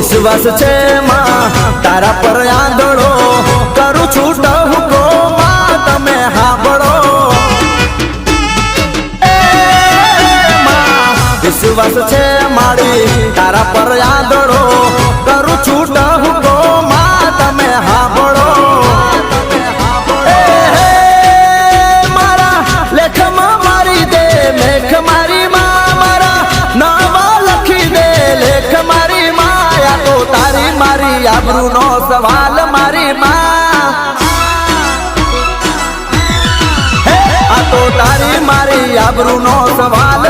વિશ્વાસ છે માં તારા પર આંધળો કરું છું ટહુકો માં તમે હાંભળો વિશ્વાસ છે મારી તારા પર આંધળો કરું છું ટહુકો માં તમે હાંભળો મારા લેખમાં મારી દે મેઘ મારી માં મારા નાવા લખી દે લેખ મારી માં આ તો તારી મારી આબરૂનો સવાલ મારી માં આ તો તારી મારી આબરૂનો સવાલ